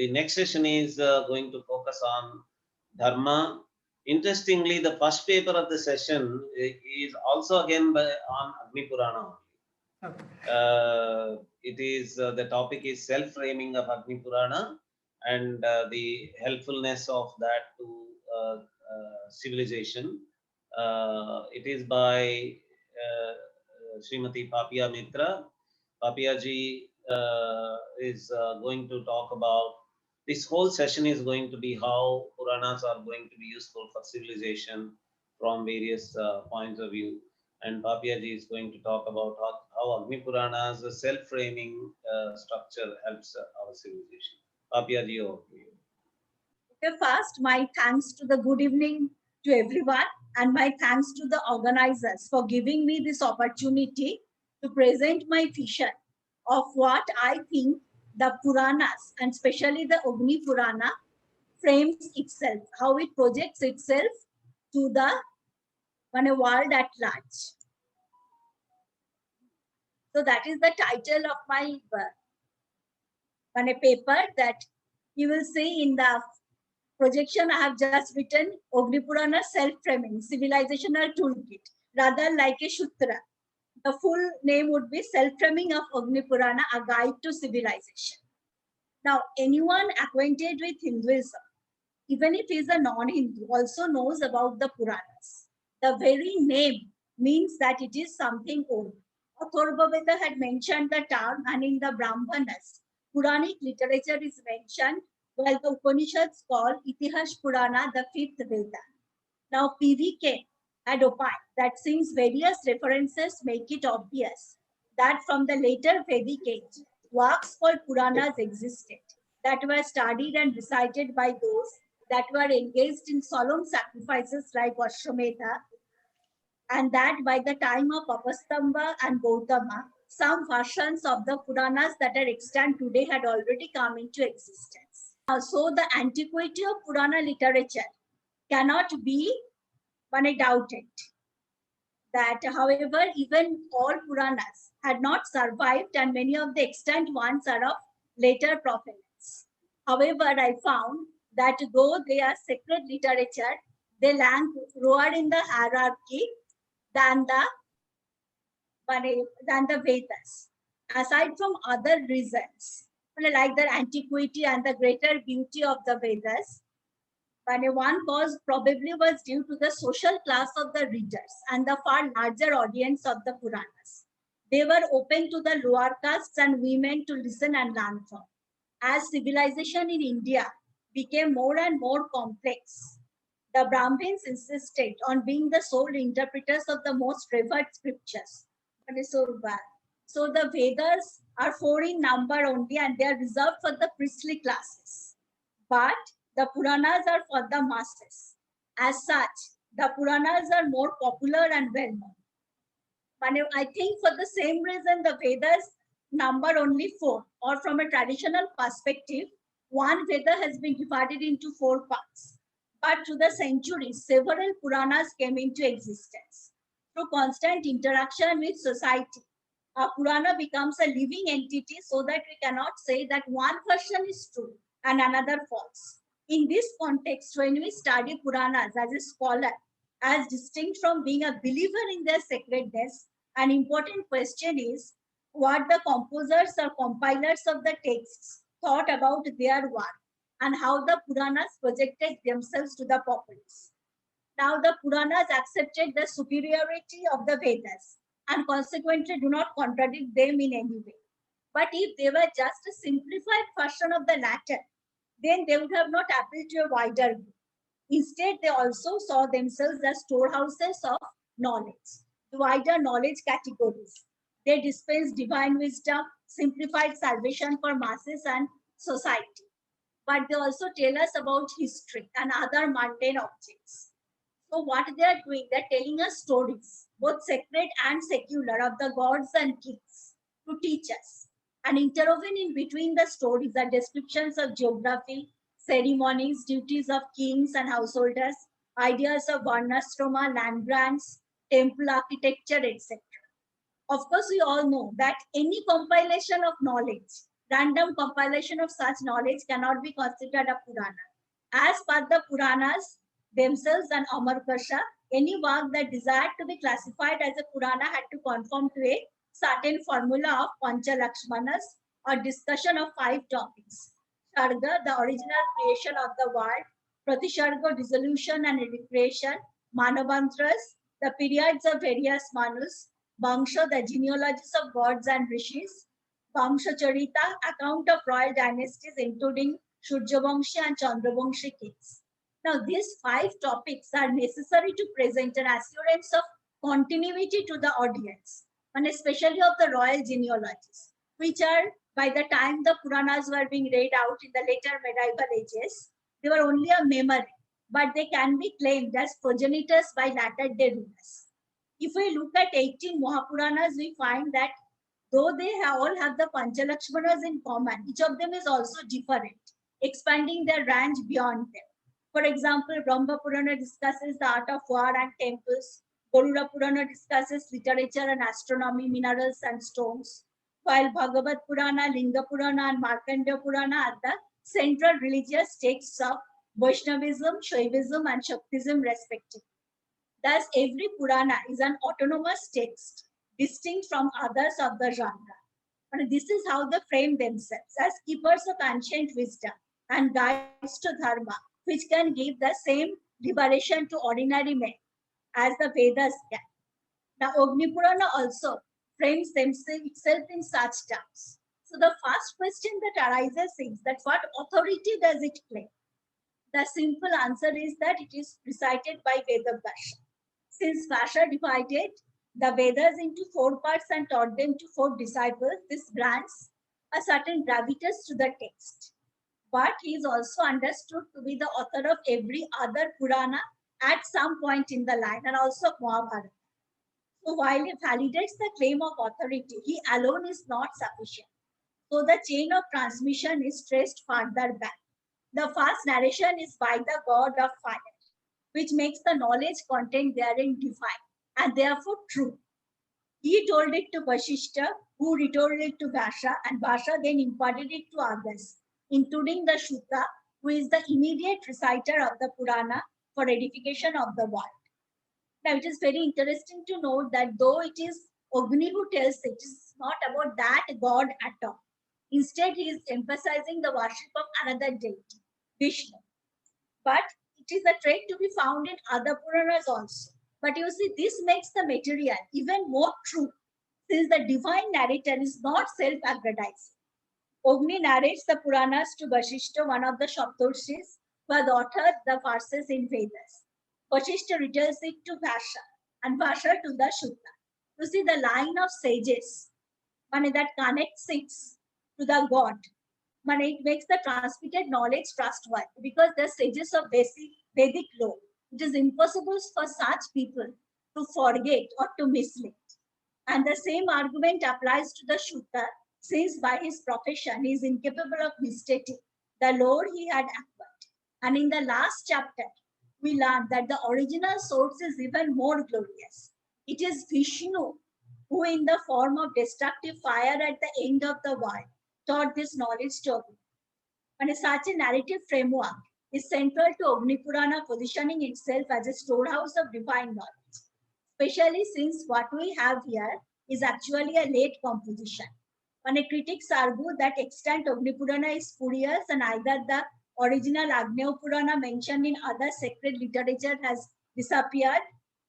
the next session is going to focus on Dharma. Interestingly, the first paper of the session is also again on Agni Purana. It is the topic is self-framing of Agni Purana and the helpfulness of that to civilization. It is by Srimati Papia Mitra. Papia ji is going to talk about this whole session is going to be how Puranas are going to be useful for civilization from various points of view. And Papia ji is going to talk about how Agni Puranas, the self-framing structure helps our civilization. Papia ji, over to you. Okay, first, my thanks to the good evening to everyone, and my thanks to the organizers for giving me this opportunity to present my vision of what I think the Puranas, and especially the Agni Purana, frames itself, how it projects itself to the world at large. So that is the title of my paper that you will see in the projection. I have just written Agni Purana self-framing, civilizational toolkit, rather like a sutra. The full name would be Self-Framing of Agni Purana, a guide to civilization. Now, anyone acquainted with Hinduism, even if he is a non-Hindu, also knows about the Puranas. The very name means that it is something old. Atharva Veda had mentioned the term, and in the Brahmanas, Puranic literature is mentioned, while the Upanishads call Itihash Purana the fifth Veda. Now, PVK had opined that since various references make it obvious that from the later Vedic age, works called Puranas existed that were studied and recited by those that were engaged in solemn sacrifices like Ashwamedha, and that by the time of Apastamba and Gautama, some versions of the Puranas that are extant today had already come into existence. So the antiquity of Purana literature cannot be doubted. That, however, even all Puranas had not survived, and many of the extant ones are of later provenance. However, I found that though they are sacred literature, they rank lower in the hierarchy than the Vedas. Aside from other reasons, like the antiquity and the greater beauty of the Vedas, one cause probably was due to the social class of the readers and the far larger audience of the Puranas. They were open to the lower castes and women to listen and learn from. As civilization in India became more and more complex, the Brahmins insisted on being the sole interpreters of the most revered scriptures. So the Vedas are 4 in number only, and they are reserved for the priestly classes. But the Puranas are for the masses. As such, the Puranas are more popular and well known. But I think for the same reason, the Vedas number only 4, or from a traditional perspective, one Veda has been divided into 4 parts. But through the centuries, several Puranas came into existence. Through constant interaction with society, a Purana becomes a living entity, so that we cannot say that one version is true and another false. In this context, when we study Puranas as a scholar, as distinct from being a believer in their sacredness, an important question is what the composers or compilers of the texts thought about their work and how the Puranas projected themselves to the populace. Now, the Puranas accepted the superiority of the Vedas and consequently do not contradict them in any way. But if they were just a simplified version of the latter, then they would have not appealed to a wider group. Instead, they also saw themselves as storehouses of knowledge, the wider knowledge categories. They dispensed divine wisdom, simplified salvation for masses and society. But they also tell us about history and other mundane objects. So what they are doing, they're telling us stories, both sacred and secular, of the gods and kings to teach us. And interwoven in between the stories are descriptions of geography, ceremonies, duties of kings and householders, ideas of varnashrama, land grants, temple architecture, etc. Of course, we all know that any compilation of knowledge Random compilation of such knowledge cannot be considered a Purana. As per the Puranas themselves and Amarkasha, any work that desired to be classified as a Purana had to conform to a certain formula of Pancha Lakshmanas or discussion of 5 topics. Sarga, the original creation of the world; Pratisharga, dissolution and recreation; Manavantras, the periods of various Manus; Vangsha, the genealogies of gods and rishis; Vamshacharita, account of royal dynasties including Surjavamshi and Chandravamshi kings. Now, these 5 topics are necessary to present an assurance of continuity to the audience, and especially of the royal genealogies, which are, by the time the Puranas were being read out in the later medieval ages, they were only a memory, but they can be claimed as progenitors by latter day rulers. If we look at 18 Mahapuranas, we find that though they all have the Panchalakshmanas in common, each of them is also different, expanding their range beyond them. For example, Brahma Purana discusses the art of war and temples. Garuda Purana discusses literature and astronomy, minerals and stones. While Bhagavad Purana, Linga Purana, and Markandeya Purana are the central religious texts of Vaishnavism, Shaivism, and Shaktism, respectively. Thus, every Purana is an autonomous text, distinct from others of the genre. And this is how they frame themselves as keepers of ancient wisdom and guides to dharma, which can give the same liberation to ordinary men as the Vedas can. Now, Agni Purana also frames themselves itself in such terms. So, the first question that arises is that what authority does it claim? The simple answer is that it is recited by Vedavyasa. Since Vyasa divided the Vedas into 4 parts and taught them to 4 disciples, this grants a certain gravitas to the text. But he is also understood to be the author of every other Purana at some point in the line, and also Mahabharata. So while he validates the claim of authority, he alone is not sufficient. So the chain of transmission is traced further back. The first narration is by the god of fire, which makes the knowledge contained therein divine and therefore true. He told it to Vasishta, who retold it to Vyasa, and Vyasa then imparted it to others, including the Shuta, who is the immediate reciter of the Purana for edification of the world. Now, it is very interesting to note that though it is Agni who tells it, it is not about that god at all. Instead, he is emphasizing the worship of another deity, Vishnu. But it is a trait to be found in other Puranas also. But you see, this makes the material even more true, since the divine narrator is not self-aggrandizing. Agni narrates the Puranas to Vasishta, one of the Shaptarshis, who has authored the verses in Vedas. Vasishta retells it to Vyasa, and Vyasa to the Shuta. You see, the line of sages that connects it to the god, it makes the transmitted knowledge trustworthy, because the sages of Vedic law, it is impossible for such people to forget or to mislead. And the same argument applies to the Shuta, since by his profession he is incapable of mistaking the lore he had acquired. And in the last chapter, we learn that the original source is even more glorious. It is Vishnu who, in the form of destructive fire at the end of the world, taught this knowledge to Agni. And such a narrative framework is central to Agni Purana, positioning itself as a storehouse of divine knowledge, especially since what we have here is actually a late composition. When critics argue that extant Agni Purana is spurious and either the original Agneya Purana mentioned in other sacred literature has disappeared,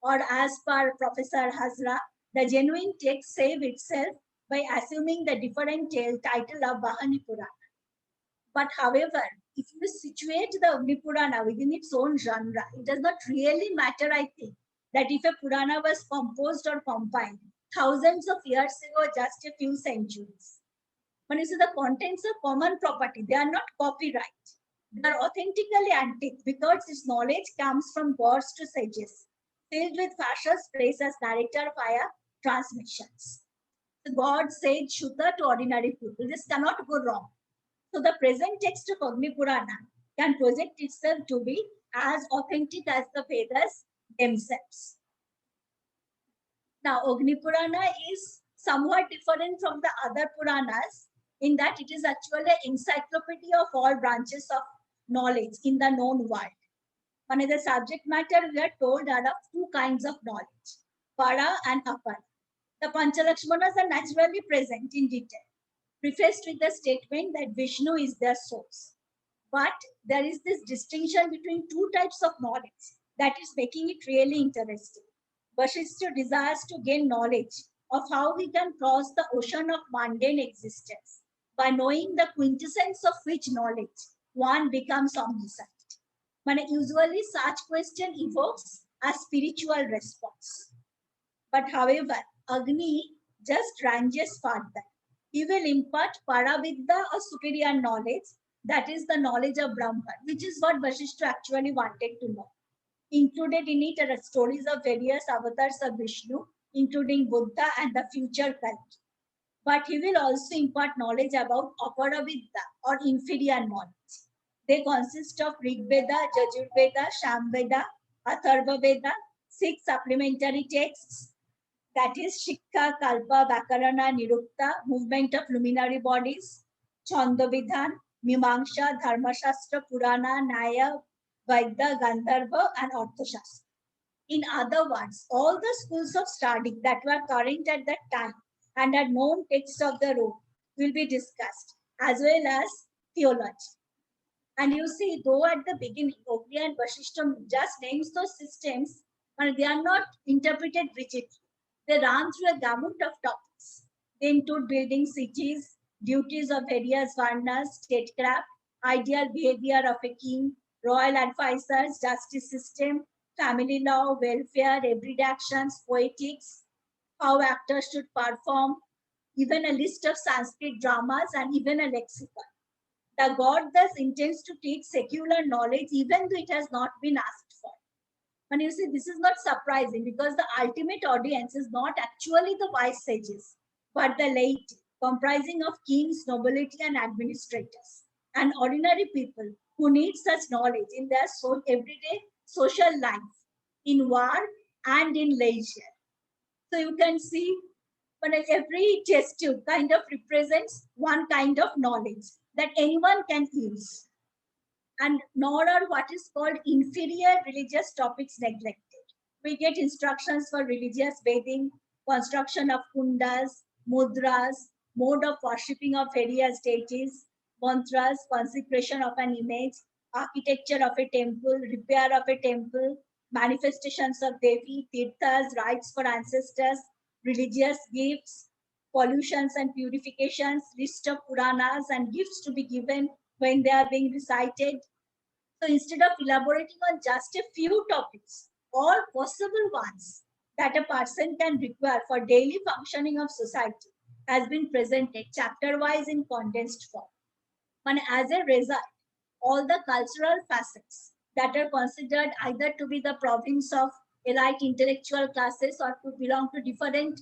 or as per Professor Hazra, the genuine text saved itself by assuming the different title of Vahani Purana. But however, if you situate the Agni Purana within its own genre, it does not really matter, I think, that if a Purana was composed or compiled thousands of years ago, just a few centuries. When you see the contents of common property, they are not copyright. They are authentically antique because its knowledge comes from gods to sages, filled with Vyasa's praise as narrator via transmissions. The god said Shuta to ordinary people. This cannot go wrong. So the present text of Agni Purana can project itself to be as authentic as the Vedas themselves. Now, Agni Purana is somewhat different from the other Puranas in that it is actually an encyclopedia of all branches of knowledge in the known world. One of the subject matter we are told are of two kinds of knowledge, para and apara. The Panchalakshmanas are naturally present in detail, prefaced with the statement that Vishnu is their source. But there is this distinction between two types of knowledge that is making it really interesting. Vasishtha desires to gain knowledge of how we can cross the ocean of mundane existence by knowing the quintessence of which knowledge one becomes omniscient. Usually such question evokes a spiritual response. But however, Agni just ranges further. He will impart Paravidya or superior knowledge, that is the knowledge of Brahman, which is what Vasishtha actually wanted to know. Included in it are stories of various avatars of Vishnu, including Buddha and the future Kalki. But he will also impart knowledge about Aparavidya or inferior knowledge. They consist of Rig Veda, Yajur Veda, Sham Veda, Atharva Veda, 6 supplementary texts, that is Shikha, Kalpa, Vakarana, Nirukta, movement of luminary bodies, Chandavidhan, Mimamsha, Dharmashastra, Purana, Naya, Vaidya, Gandharva, and Arthashastra. In other words, all the schools of study that were current at that time and are known texts of the room will be discussed, as well as theology. And you see, though at the beginning, Ogri and Vasishtha just names those systems, and they are not interpreted rigidly. They run through a gamut of topics. They include building cities, duties of various varnas, statecraft, ideal behavior of a king, royal advisors, justice system, family law, welfare, everyday actions, poetics, how actors should perform, even a list of Sanskrit dramas, and even a lexicon. The god thus intends to teach secular knowledge even though it has not been asked for. And you see, this is not surprising because the ultimate audience is not actually the wise sages, but the laity, comprising of kings, nobility, and administrators, and ordinary people who need such knowledge in their everyday social life, in war and in leisure. So you can see, but every test tube kind of represents one kind of knowledge that anyone can use, and nor are what is called inferior religious topics neglected. We get instructions for religious bathing, construction of kundas, mudras, mode of worshipping of various deities, mantras, consecration of an image, architecture of a temple, repair of a temple, manifestations of Devi, tirthas, rites for ancestors, religious gifts, pollutions and purifications, list of Puranas and gifts to be given when they are being recited. So instead of elaborating on just a few topics, all possible ones that a person can require for daily functioning of society has been presented chapter-wise in condensed form. And as a result, all the cultural facets that are considered either to be the province of elite intellectual classes or to belong to different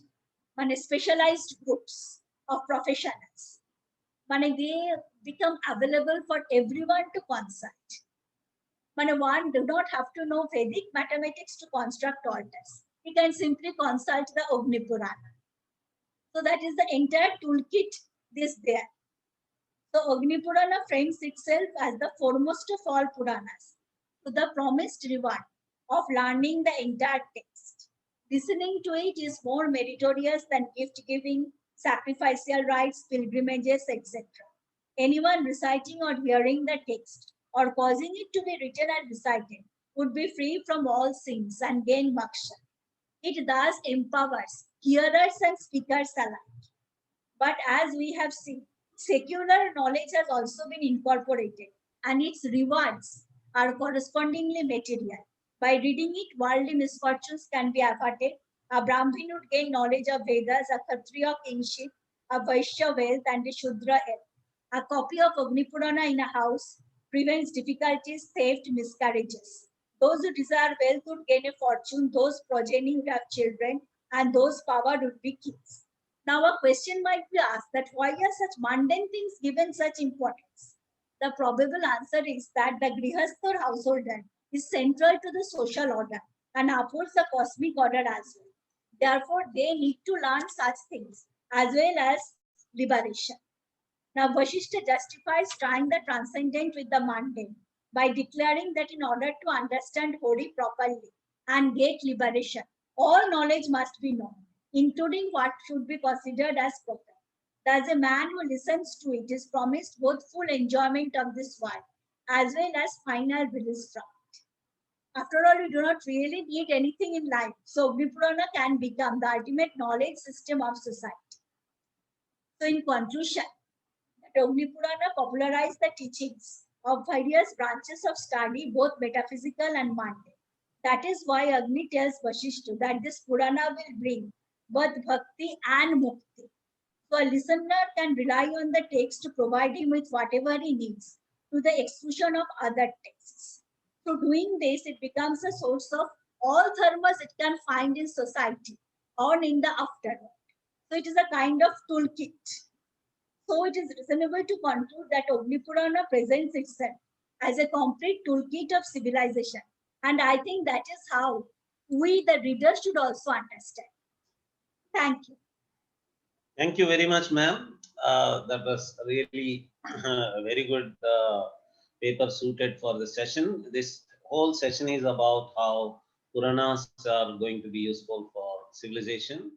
specialized groups of professionals, they become available for everyone to consult. One do not have to know Vedic mathematics to construct altars. He can simply consult the Agni Purana. So that is the entire toolkit this there. So Agni Purana frames itself as the foremost of all Puranas, to the promised reward of learning the entire text. Listening to it is more meritorious than gift giving, sacrificial rites, pilgrimages, etc. Anyone reciting or hearing the text or causing it to be written and recited would be free from all sins and gain moksha. It thus empowers hearers and speakers alike. But as we have seen, secular knowledge has also been incorporated and its rewards are correspondingly material. By reading it, worldly misfortunes can be averted. A Brahmin would gain knowledge of Vedas, a Kshatriya kingship, a Vaishya wealth, and a Shudra health. A copy of Agni Purana in a house prevents difficulties, theft, miscarriages. Those who desire wealth would gain a fortune, those progeny would have children, and those power would be kings. Now a question might be asked that why are such mundane things given such importance? The probable answer is that the Grihastha householder is central to the social order and upholds the cosmic order as well. Therefore, they need to learn such things as well as liberation. Now, Vasishtha justifies trying the transcendent with the mundane by declaring that in order to understand Hori properly and get liberation, all knowledge must be known, including what should be considered as proper. Thus, a man who listens to it is promised both full enjoyment of this world as well as final release from it. After all, we do not really need anything in life, so Vipurana can become the ultimate knowledge system of society. So, in conclusion, the Purana popularized the teachings of various branches of study, both metaphysical and mundane. That is why Agni tells Vasishtha that this Purana will bring both bhakti and mukti. So a listener can rely on the text to provide him with whatever he needs, to the exclusion of other texts. So doing this, it becomes a source of all dharmas it can find in society or in the afterworld. So it is a kind of toolkit. So it is reasonable to conclude that Purana presents itself as a complete toolkit of civilization. And I think that is how we, the readers, should also understand. Thank you. Thank you very much, ma'am. That was really a very good paper suited for the session. This whole session is about how Puranas are going to be useful for civilization.